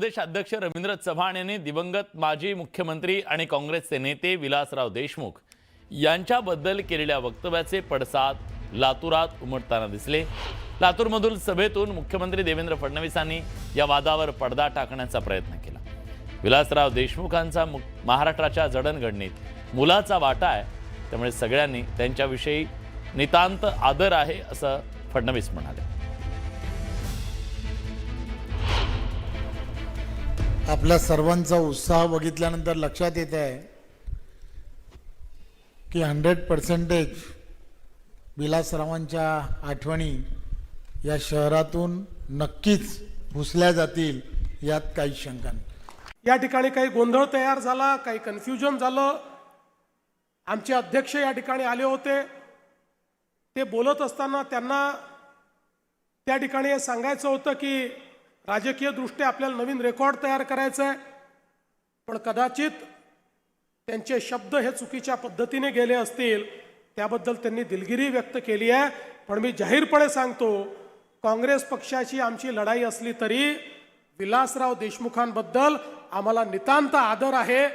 प्रदेश अध्यक्ष रवींद्र चव्हाण यांनी दिवंगत माजी मुख्यमंत्री आणि काँग्रेसचे नेते विलासराव देशमुख यांच्याबद्दल केलेल्या वक्तव्याचे पडसाद लातूरात उमटताना दिसले। लातूरमधील सभेतून मुख्यमंत्री देवेंद्र फडणवीसांनी या वादावर पडदा टाकण्याचा प्रयत्न केला। विलासराव देशमुखांचा महाराष्ट्राच्या जडणघडणीत मुलाचा वाटा आहे, त्यामुळे सगळ्यांनी त्यांच्याविषयी नितांत आदर आहे असं फडणवीस म्हणाले। आपल्या सर्वांचा उत्साह बघितल्यानंतर लक्षात येत आहे की 100% विलासरावांच्या आठवणी या शहरातून नक्कीच पुसल्या जातील, यात काही शंका नाही। या ठिकाणी काही गोंधळ तयार झाला, काही कन्फ्युजन झालं। आमचे अध्यक्ष या ठिकाणी आले होते, ते बोलत असताना त्यांना त्या ठिकाणी हे सांगायचं होतं की राजकीय दृष्ट्या आपल्याला नवीन रेकॉर्ड तयार करायचा आहे, पण कदाचित त्यांचे शब्द हे चुकीच्या पद्धतीने गेले असतील, त्याबद्दल त्यांनी दिलगिरी व्यक्त केली आहे। पण मी जाहीरपणे सांगतो, काँग्रेस पक्षाची आमची लढाई असली तरी विलासराव देशमुखांबद्दल आम्हाला नितांत आदर आहे।